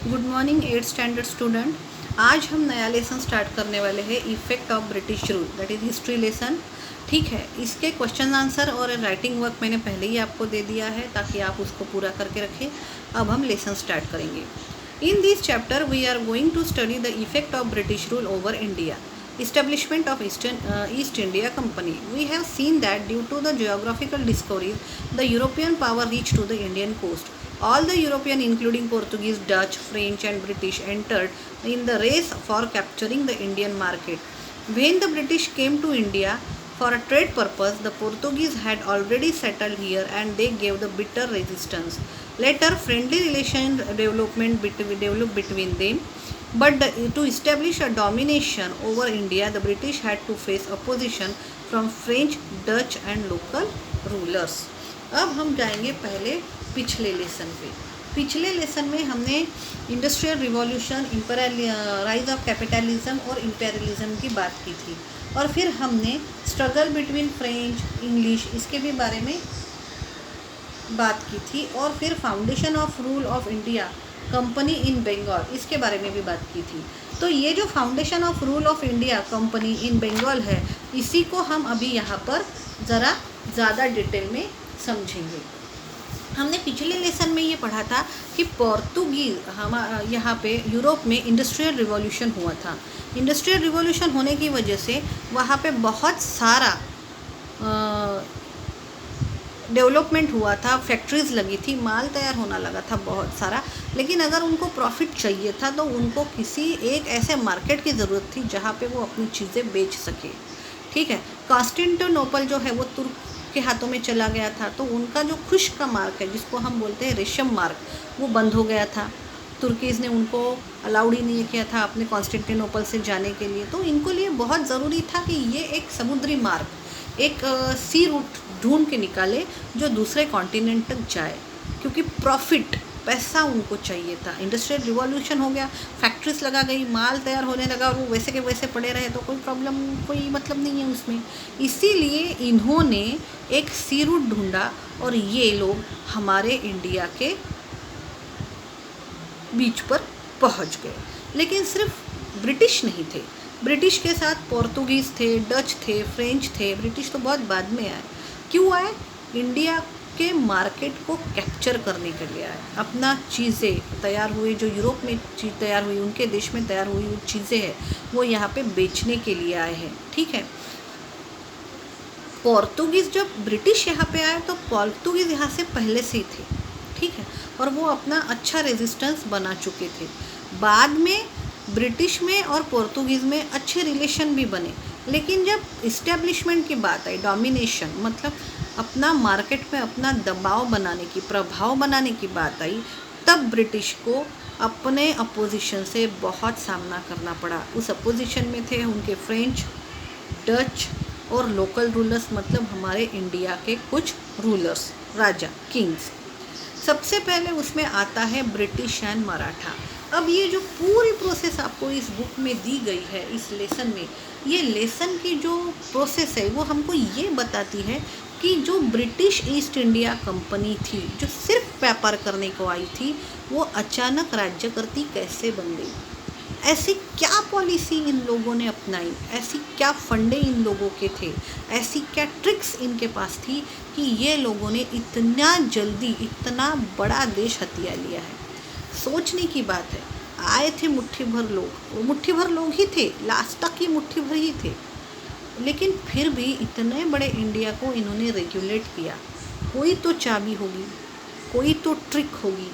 Good morning 8th standard student. आज हम नया लेसन स्टार्ट करने वाले हैं, effect of British rule, that is history lesson. ठीक है, इसके क्वेश्चन आंसर और राइटिंग वर्क मैंने पहले ही आपको दे दिया है ताकि आप उसको पूरा करके रखें। अब हम लेसन स्टार्ट करेंगे। In this chapter we are going to study the effect of British rule over India, establishment of East India Company. We have seen that due to the geographical discoveries, the European power reached to the Indian coast. All the European, including Portuguese, Dutch, French, and British, entered in the race for capturing the Indian market. When the British came to India for a trade purpose, the Portuguese had already settled here and they gave the bitter resistance. Later, friendly relations developed between them. But to establish a domination over India, the British had to face opposition from French, Dutch and local rulers. अब हम जाएंगे पहले पिछले lesson पे। पिछले lesson में हमने industrial revolution, rise of capitalism और इम्पेरियलिज्म की बात की थी, और फिर हमने स्ट्रगल बिटवीन फ्रेंच, इंग्लिश, इसके भी बारे में बात की थी, और फिर foundation of rule of India company in Bengal, इसके बारे में भी बात की थी। तो ये जो foundation of rule of India company in Bengal है, इसी को हम अभी यहाँ पर ज़रा ज़्यादा डिटेल में समझेंगे। हमने पिछले लेसन में ये पढ़ा था कि पोर्तुगीज़ यहाँ पे यूरोप में इंडस्ट्रियल रिवॉल्यूशन हुआ था। इंडस्ट्रियल रिवॉल्यूशन होने की वजह से वहाँ पे बहुत सारा डेवलपमेंट हुआ था, फैक्ट्रीज़ लगी थी, माल तैयार होना लगा था बहुत सारा। लेकिन अगर उनको प्रॉफिट चाहिए था तो उनको किसी एक ऐसे मार्केट की ज़रूरत थी जहाँ पे वो अपनी चीज़ें बेच सके। ठीक है, कॉन्स्टेंटिनोपल जो है वो तुर्क के हाथों में चला गया था, तो उनका जो खुश का मार्ग है, जिसको हम बोलते हैं रेशम मार्ग, वो बंद हो गया था। तुर्कीज़ ने उनको अलाउड ही नहीं किया था अपने कॉन्स्टेंटिनोपल से जाने के लिए। तो इनको लिए बहुत ज़रूरी था कि ये एक समुद्री मार्ग, एक सी रूट ढूंढ के निकाले जो दूसरे कॉन्टिनेंट तक जाए, क्योंकि प्रॉफिट, पैसा उनको चाहिए था। इंडस्ट्रियल रिवॉल्यूशन हो गया, फैक्ट्रीज लगा गई, माल तैयार होने लगा, और वो वैसे के वैसे पड़े रहे तो कोई प्रॉब्लम, कोई मतलब नहीं है उसमें। इसीलिए इन्होंने एक सी रूट ढूंढा और ये लोग हमारे इंडिया के बीच पर पहुंच गए। लेकिन सिर्फ ब्रिटिश नहीं थे, ब्रिटिश के साथ पोर्तुगीज़ थे, डच थे, फ्रेंच थे। ब्रिटिश तो बहुत बाद में आए। क्यों आए? इंडिया के मार्केट को कैप्चर करने के लिए आए। अपना चीज़ें तैयार हुई, जो यूरोप में चीज़ तैयार हुई, उनके देश में तैयार हुई चीज़ें हैं, वो यहाँ पे बेचने के लिए आए हैं। ठीक है, पोर्तुगीज़, जब ब्रिटिश यहाँ पे आए तो पोर्तुगीज़ यहाँ से पहले से ही थे। ठीक है, और वो अपना अच्छा रेजिस्टेंस बना चुके थे। बाद में ब्रिटिश में और पोर्तुगीज़ में अच्छे रिलेशन भी बने, लेकिन जब इस्टेब्लिशमेंट की बात आई, डोमिनेशन मतलब अपना मार्केट में अपना दबाव बनाने की, प्रभाव बनाने की बात आई, तब ब्रिटिश को अपने अपोजिशन से बहुत सामना करना पड़ा। उस अपोजिशन में थे उनके फ्रेंच, डच और लोकल रूलर्स, मतलब हमारे इंडिया के कुछ रूलर्स, राजा, किंग्स। सबसे पहले उसमें आता है ब्रिटिश एंड मराठा। अब ये जो पूरी प्रोसेस आपको इस बुक में दी गई है, इस लेसन में, ये लेसन की जो प्रोसेस है वो हमको ये बताती है कि जो ब्रिटिश ईस्ट इंडिया कंपनी थी, जो सिर्फ व्यापार करने को आई थी, वो अचानक राज्यकर्ती कैसे बन गई। ऐसी क्या पॉलिसी इन लोगों ने अपनाई, ऐसी क्या फंडे इन लोगों के थे, ऐसी क्या ट्रिक्स इनके पास थी कि ये लोगों ने इतना जल्दी इतना बड़ा देश हथिया लिया है। सोचने की बात है। आए थे मुट्ठी भर लोग, वो मुट्ठी भर लोग ही थे, लास्ट तक ही मुट्ठी भर ही थे, लेकिन फिर भी इतने बड़े इंडिया को इन्होंने रेगुलेट किया। कोई तो चाबी होगी, कोई तो ट्रिक होगी,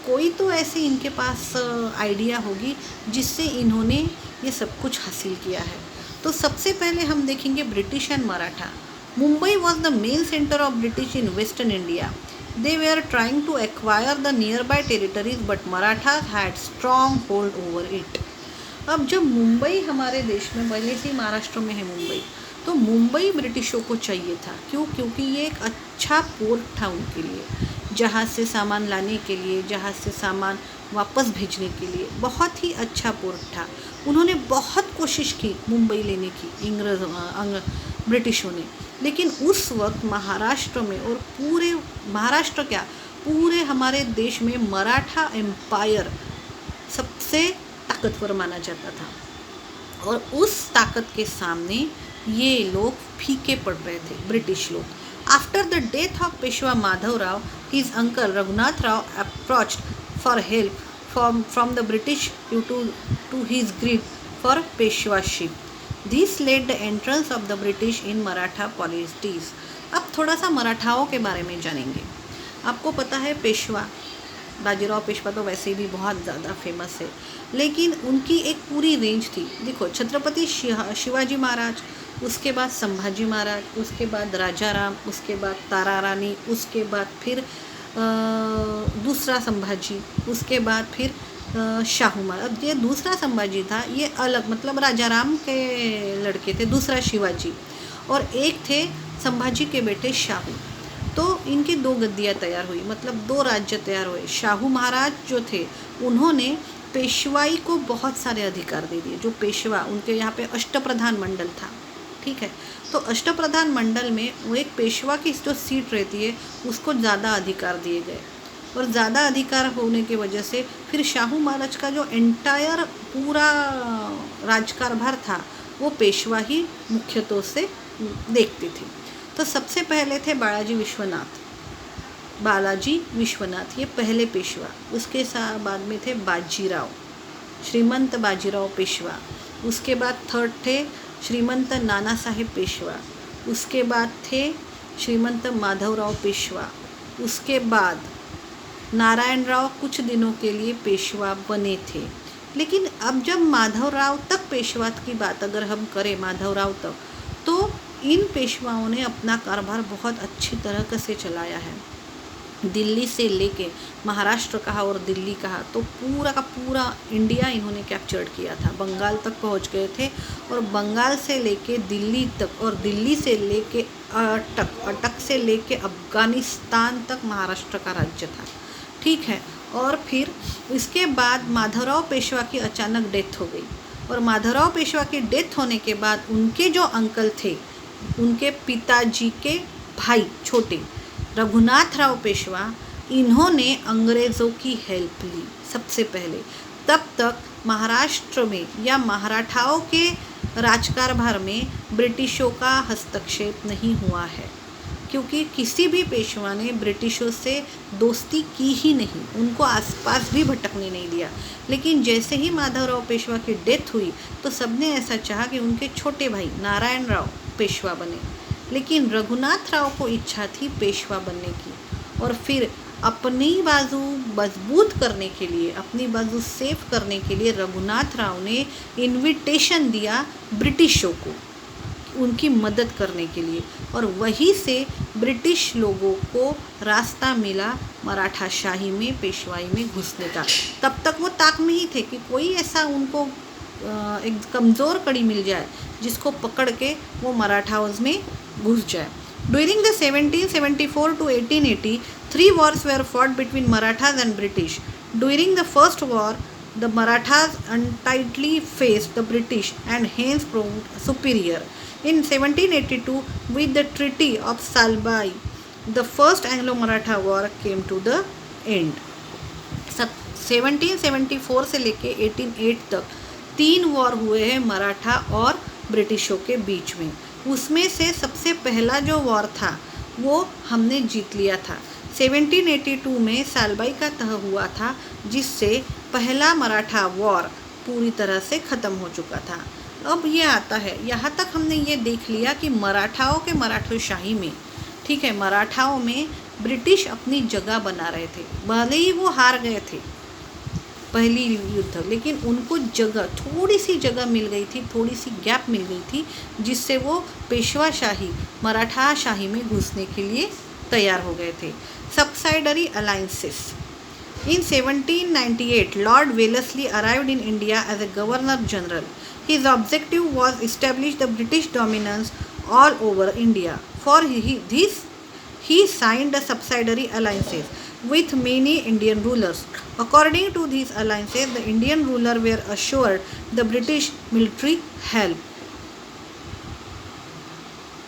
कोई तो ऐसे इनके पास आइडिया होगी जिससे इन्होंने ये सब कुछ हासिल किया है। तो सबसे पहले हम देखेंगे British and Maratha. Mumbai was the main centre of British in western India. They were trying to acquire the nearby territories, but Marathas had strong hold over it. अब जब मुंबई हमारे देश में, पहले से महाराष्ट्र में है मुंबई, तो मुंबई ब्रिटिशों को चाहिए था। क्यों? क्योंकि ये एक अच्छा पोर्ट था उनके लिए, जहाज़ से सामान लाने के लिए, जहाज़ से सामान वापस भेजने के लिए बहुत ही अच्छा पोर्ट था। उन्होंने बहुत कोशिश की मुंबई लेने की, ब्रिटिशों ने, लेकिन उस वक्त महाराष्ट्र में, और पूरे महाराष्ट्र क्या, पूरे हमारे देश में मराठा एम्पायर सबसे ताकतवर माना जाता था, और उस ताकत के सामने ये लोग फीके पड़ रहे थे, ब्रिटिश लोग। After the death of Peshwa Madhav Rao, his uncle Raghunath Rao approached for help from the British due to his greed for पेशवाशिप. This led the entrance of the British in Maratha polities. अब थोड़ा सा मराठाओं के बारे में जानेंगे। आपको पता है पेशवा, बाजीराव पेशवा तो वैसे भी बहुत ज़्यादा फेमस है, लेकिन उनकी एक पूरी रेंज थी। देखो, छत्रपति शिवाजी महाराज, उसके बाद संभाजी महाराज, उसके बाद राजा राम, उसके बाद तारा रानी, उसके बाद फिर दूसरा संभाजी, उसके बाद फिर शाहू महाराज। अब ये दूसरा संभाजी था, ये अलग, मतलब राजा राम के लड़के थे, दूसरा शिवाजी, और एक थे संभाजी के बेटे शाहू। तो इनकी दो गद्दियाँ तैयार हुई, मतलब दो राज्य तैयार हुए। शाहू महाराज जो थे, उन्होंने पेशवाई को बहुत सारे अधिकार दे दिए। जो पेशवा, उनके यहाँ पे अष्टप्रधान मंडल था, ठीक है। तो अष्टप्रधान मंडल में वो एक पेशवा की जो सीट रहती है, उसको ज़्यादा अधिकार दिए गए, और ज़्यादा अधिकार होने की वजह से फिर शाहू महाराज का जो एंटायर पूरा राजकारभार था, वो पेशवा ही मुख्यतः से देखते थे। तो सबसे पहले थे बालाजी विश्वनाथ, ये पहले पेशवा। उसके बाद में थे बाजीराव, श्रीमंत बाजीराव पेशवा। उसके बाद थर्ड थे श्रीमंत नाना साहेब पेशवा। उसके बाद थे श्रीमंत माधवराव पेशवा। उसके बाद नारायण राव कुछ दिनों के लिए पेशवा बने थे। लेकिन अब जब माधवराव तक पेशवा की बात अगर हम करें, माधवराव तक, तो इन पेशवाओं ने अपना कारोबार बहुत अच्छी तरह से चलाया है। दिल्ली से लेके महाराष्ट्र कहा और दिल्ली कहा, तो पूरा का पूरा इंडिया इन्होंने कैप्चर्ड किया था। बंगाल तक पहुंच गए थे, और बंगाल से लेके दिल्ली तक, और दिल्ली से लेके अटक से लेके अफ़गानिस्तान तक महाराष्ट्र का राज्य था, ठीक है। और फिर इसके बाद माधवराव पेशवा की अचानक डेथ हो गई, और माधवराव पेशवा की डेथ होने के बाद उनके जो अंकल थे, उनके पिताजी के भाई छोटे रघुनाथ राव पेशवा, इन्होंने अंग्रेज़ों की हेल्प ली सबसे पहले। तब तक महाराष्ट्र में या मराठाओं के राजकारभार में ब्रिटिशों का हस्तक्षेप नहीं हुआ है, क्योंकि किसी भी पेशवा ने ब्रिटिशों से दोस्ती की ही नहीं, उनको आसपास भी भटकने नहीं दिया। लेकिन जैसे ही माधवराव पेशवा की डेथ हुई, तो सबने ऐसा चाहा कि उनके छोटे भाई नारायण राव पेशवा बने। लेकिन रघुनाथ राव को इच्छा थी पेशवा बनने की, और फिर अपनी बाजू मजबूत करने के लिए, अपनी बाजू सेफ करने के लिए रघुनाथ राव ने इनविटेशन दिया ब्रिटिशों को उनकी मदद करने के लिए, और वहीं से ब्रिटिश लोगों को रास्ता मिला मराठा शाही में, पेशवाई में घुसने का। तब तक वो ताक में ही थे कि कोई ऐसा उनको एक कमज़ोर कड़ी मिल जाए जिसको पकड़ के वो मराठाओं में घुस जाए। During the 1774 to 1880, 3 wars were fought between Marathas and British. During the first war, the Marathas untightly faced the British and hence proved superior. In 1782, with the Treaty of Salbai, the first Anglo-Maratha war came to the end. 1774 से लेके 1808 तक 3 war हुए हैं मराठा और ब्रिटिशों के बीच में। उसमें से सबसे पहला जो वॉर था वो हमने जीत लिया था। 1782 में सालबाई का तह हुआ था, जिससे पहला मराठा वॉर पूरी तरह से ख़त्म हो चुका था। अब ये आता है, यहाँ तक हमने ये देख लिया कि मराठाओं के मराठोशाही में, ठीक है, मराठाओं में ब्रिटिश अपनी जगह बना रहे थे। भले ही वो हार गए थे पहली युद्ध, लेकिन उनको जगह, थोड़ी सी जगह मिल गई थी, थोड़ी सी गैप मिल गई थी, जिससे वो पेशवा शाही, मराठा शाही में घुसने के लिए तैयार हो गए थे। Subsidiary alliances. In 1798 Lord Wellesley arrived in India as a governor general. His objective was establish the British dominance all over India. For this, he signed the subsidiary alliances with many Indian rulers. According to these alliances, the Indian rulers were assured the British military help.